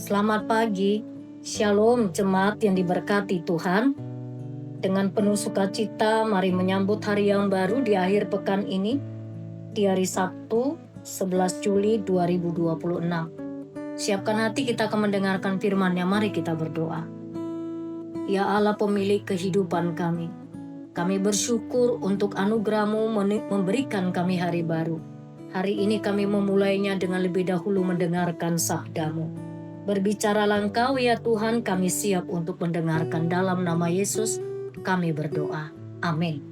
Selamat pagi, Shalom jemaat yang diberkati Tuhan. Dengan penuh sukacita, mari menyambut hari yang baru di akhir pekan ini, di hari Sabtu 11 Juli 2026. Siapkan hati, kita akan mendengarkan firman-Nya. Mari kita berdoa. Ya Allah pemilik kehidupan kami bersyukur untuk anugerah-Mu memberikan kami hari baru. Hari ini kami memulainya dengan lebih dahulu mendengarkan sabda-Mu. Berbicaralah Engkau ya Tuhan, kami siap untuk mendengarkan. Dalam nama Yesus kami berdoa. Amin.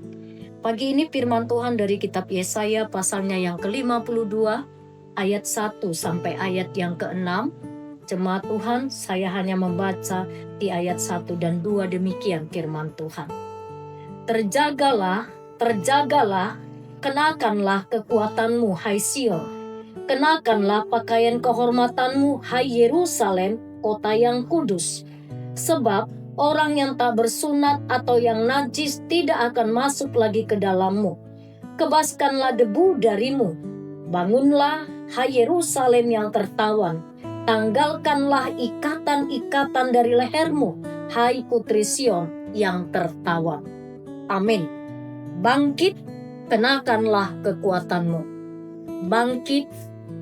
Pagi ini firman Tuhan dari kitab Yesaya pasalnya yang ke-52 ayat 1 sampai ayat yang ke-6. Jemaat Tuhan, saya hanya membaca di ayat 1 dan 2, demikian firman Tuhan. Terjagalah, kenakanlah kekuatanmu hai Sion. Kenakanlah pakaian kehormatanmu, hai Yerusalem, kota yang kudus. Sebab orang yang tak bersunat atau yang najis tidak akan masuk lagi ke dalammu. Kebaskanlah debu darimu. Bangunlah, hai Yerusalem yang tertawan. Tanggalkanlah ikatan-ikatan dari lehermu, hai Putri Sion yang tertawan. Amin. Bangkit, kenakanlah kekuatanmu. Bangkit,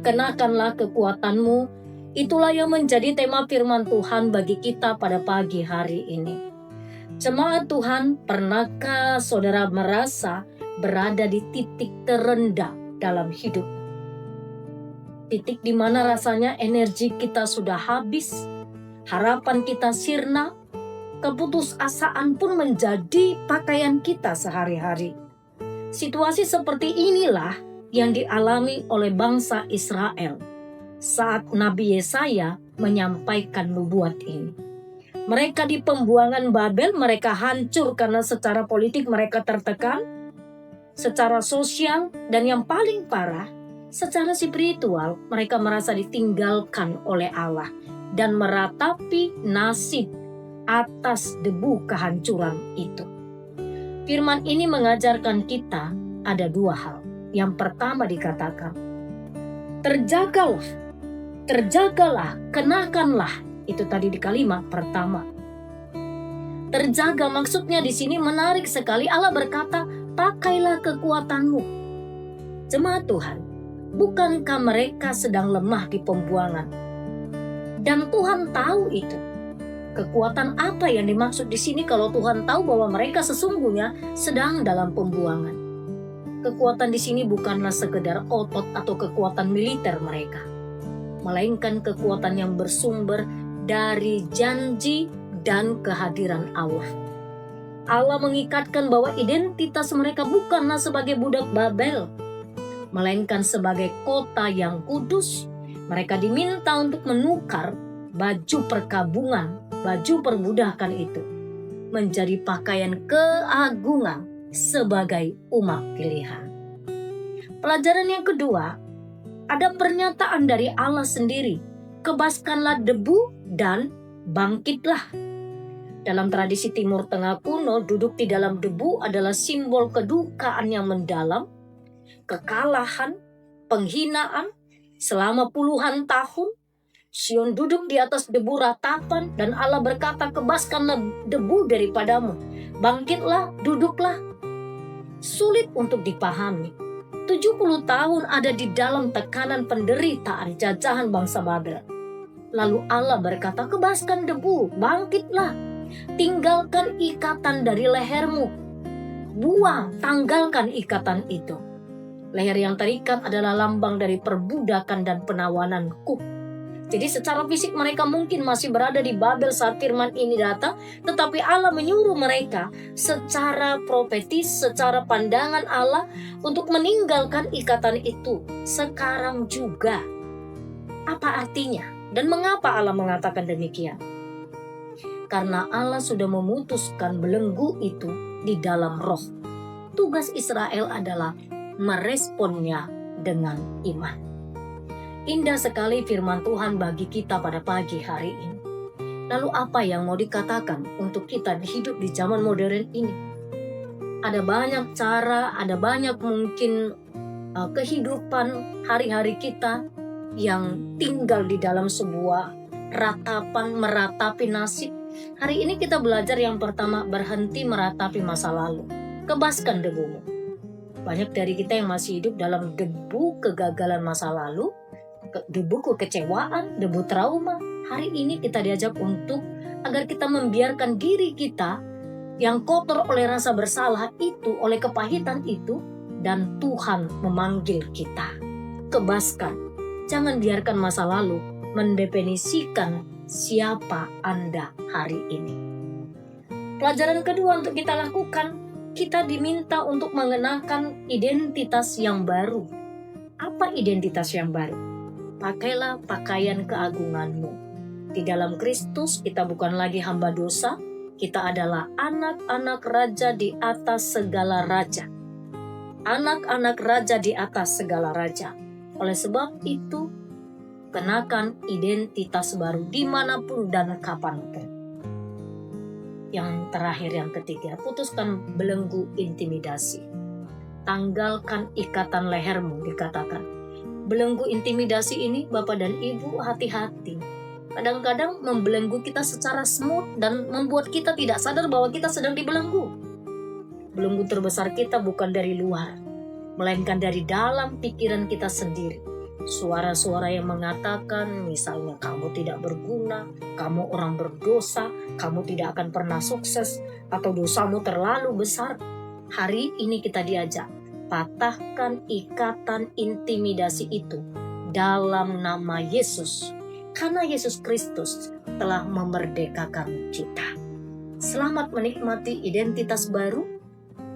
kenakanlah kekuatanmu. Itulah yang menjadi tema firman Tuhan bagi kita pada pagi hari ini. Jemaat Tuhan, pernahkah saudara merasa berada di titik terendah dalam hidup? Titik di mana rasanya energi kita sudah habis, harapan kita sirna, keputusasaan pun menjadi pakaian kita sehari-hari. Situasi seperti inilah yang dialami oleh bangsa Israel saat Nabi Yesaya menyampaikan nubuat ini. Mereka di pembuangan Babel, mereka hancur karena secara politik mereka tertekan, secara sosial, dan yang paling parah, secara spiritual mereka merasa ditinggalkan oleh Allah dan meratapi nasib atas debu kehancuran itu. Firman ini mengajarkan kita ada dua hal. Yang pertama dikatakan, terjagalah, kenakanlah. Itu tadi di kalimat pertama. Terjaga maksudnya di sini menarik sekali. Allah berkata, pakailah kekuatanmu. Jemaat Tuhan, bukankah mereka sedang lemah di pembuangan? Dan Tuhan tahu itu. Kekuatan apa yang dimaksud di sini kalau Tuhan tahu bahwa mereka sesungguhnya sedang dalam pembuangan? Kekuatan di sini bukanlah sekedar otot atau kekuatan militer mereka, melainkan kekuatan yang bersumber dari janji dan kehadiran Allah. Allah mengikatkan bahwa identitas mereka bukanlah sebagai budak Babel, melainkan sebagai kota yang kudus. Mereka diminta untuk menukar baju perkabungan, baju perbudakan itu, menjadi pakaian keagungan sebagai umat pilihan. Pelajaran yang kedua, ada pernyataan dari Allah sendiri, kebaskanlah debu dan bangkitlah. Dalam tradisi Timur Tengah kuno, duduk di dalam debu adalah simbol kedukaan yang mendalam, kekalahan, penghinaan selama puluhan tahun. Sion duduk di atas debu ratapan dan Allah berkata, kebaskanlah debu daripadamu. Bangkitlah, duduklah. Sulit untuk dipahami. 70 tahun ada di dalam tekanan penderitaan jajahan bangsa Babel. Lalu Allah berkata, kebaskan debu, bangkitlah. Tinggalkan ikatan dari lehermu. Buang, tanggalkan ikatan itu. Leher yang terikat adalah lambang dari perbudakan dan penawanan kuk. Jadi secara fisik mereka mungkin masih berada di Babel saat firman ini datang, tetapi Allah menyuruh mereka secara profetis, secara pandangan Allah untuk meninggalkan ikatan itu sekarang juga. Apa artinya? Dan mengapa Allah mengatakan demikian? Karena Allah sudah memutuskan belenggu itu di dalam roh. Tugas Israel adalah meresponnya dengan iman. Indah sekali firman Tuhan bagi kita pada pagi hari ini. Lalu apa yang mau dikatakan untuk kita hidup di zaman modern ini? Ada banyak cara, ada banyak mungkin kehidupan hari-hari kita yang tinggal di dalam sebuah ratapan meratapi nasib. Hari ini kita belajar yang pertama, berhenti meratapi masa lalu. Kebaskan debumu. Banyak dari kita yang masih hidup dalam debu kegagalan masa lalu, debu kekecewaan, debu trauma. Hari ini kita diajak untuk agar kita membiarkan diri kita yang kotor oleh rasa bersalah itu, oleh kepahitan itu, dan Tuhan memanggil kita. Kebaskan. Jangan biarkan masa lalu mendefinisikan siapa Anda hari ini. Pelajaran kedua untuk kita lakukan, kita diminta untuk mengenakan identitas yang baru. Apa identitas yang baru? Pakailah pakaian keagunganmu. Di dalam Kristus kita bukan lagi hamba dosa, kita adalah anak-anak raja di atas segala raja. Anak-anak raja di atas segala raja. Oleh sebab itu, kenakan identitas baru dimanapun dan kapanpun. Yang terakhir, yang ketiga, putuskan belenggu intimidasi. Tanggalkan ikatan lehermu, dikatakan. Belenggu intimidasi ini, Bapak dan Ibu, hati-hati. Kadang-kadang membelenggu kita secara smooth dan membuat kita tidak sadar bahwa kita sedang dibelenggu. Belenggu terbesar kita bukan dari luar, melainkan dari dalam pikiran kita sendiri. Suara-suara yang mengatakan misalnya kamu tidak berguna, kamu orang berdosa, kamu tidak akan pernah sukses, atau dosamu terlalu besar. Hari ini kita diajak, patahkan ikatan intimidasi itu dalam nama Yesus. Karena Yesus Kristus telah memerdekakan kita. Selamat menikmati identitas baru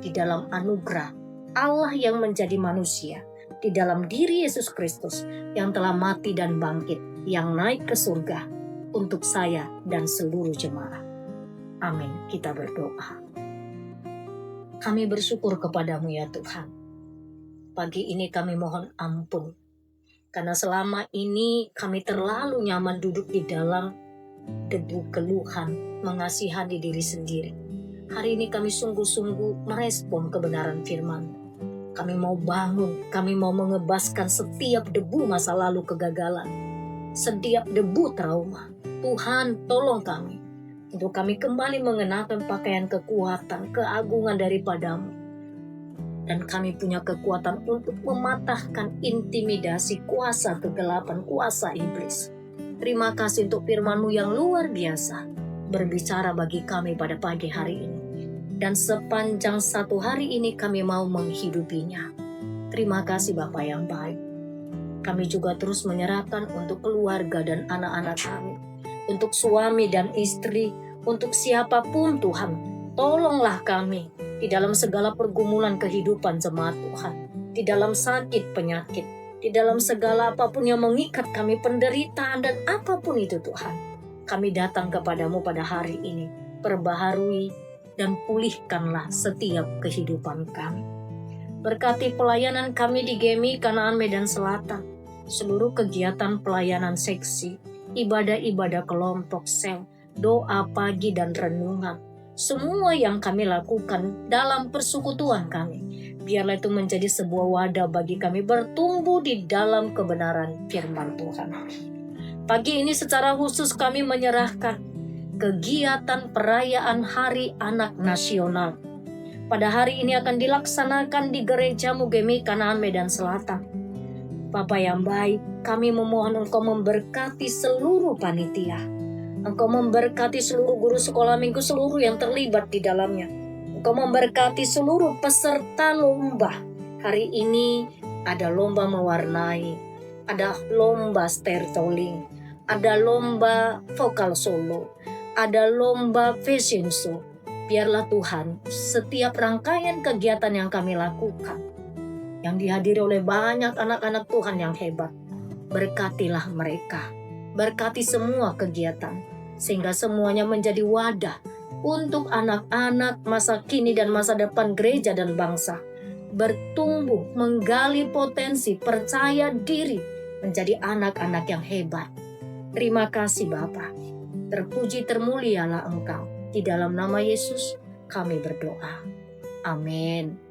di dalam anugerah Allah yang menjadi manusia, di dalam diri Yesus Kristus yang telah mati dan bangkit, yang naik ke surga untuk saya dan seluruh jemaat. Amin. Kita berdoa. Kami bersyukur kepadamu ya Tuhan. Pagi ini kami mohon ampun, karena selama ini kami terlalu nyaman duduk di dalam debu keluhan, mengasihani diri sendiri. Hari ini kami sungguh-sungguh merespon kebenaran firman. Kami mau bangun, kami mau mengebaskan setiap debu masa lalu kegagalan, setiap debu trauma. Tuhan, tolong kami, untuk kami kembali mengenakan pakaian kekuatan, keagungan daripadamu. Dan kami punya kekuatan untuk mematahkan intimidasi kuasa kegelapan, kuasa iblis. Terima kasih untuk firman-Mu yang luar biasa, berbicara bagi kami pada pagi hari ini. Dan sepanjang satu hari ini kami mau menghidupinya. Terima kasih Bapa yang baik. Kami juga terus menyerahkan untuk keluarga dan anak-anak kami, untuk suami dan istri, untuk siapapun Tuhan. Tolonglah kami di dalam segala pergumulan kehidupan jemaat Tuhan, di dalam sakit penyakit, di dalam segala apapun yang mengikat kami, penderitaan dan apapun itu Tuhan. Kami datang kepadamu pada hari ini, perbaharui dan pulihkanlah setiap kehidupan kami. Berkati pelayanan kami di GEMI Kanaan Medan Selatan, seluruh kegiatan pelayanan seksi, ibadah-ibadah kelompok sel, doa pagi dan renungan, semua yang kami lakukan dalam persekutuan kami, biarlah itu menjadi sebuah wadah bagi kami bertumbuh di dalam kebenaran firman Tuhan. Pagi ini secara khusus kami menyerahkan kegiatan perayaan Hari Anak Nasional. Pada hari ini akan dilaksanakan di Gerejamu GEMI Kanaan Medan Selatan. Bapa yang baik, kami memohon Engkau memberkati seluruh panitia. Engkau memberkati seluruh guru sekolah minggu, seluruh yang terlibat di dalamnya. Engkau memberkati seluruh peserta lomba. Hari ini ada lomba mewarnai, ada lomba storytelling, ada lomba vokal solo, ada lomba fashion show. Biarlah Tuhan, setiap rangkaian kegiatan yang kami lakukan, yang dihadiri oleh banyak anak-anak Tuhan yang hebat, berkatilah mereka. Berkati semua kegiatan, sehingga semuanya menjadi wadah untuk anak-anak masa kini dan masa depan gereja dan bangsa bertumbuh, menggali potensi, percaya diri, menjadi anak-anak yang hebat. Terima kasih Bapa. Terpuji termulialah Engkau. Di dalam nama Yesus kami berdoa. Amin.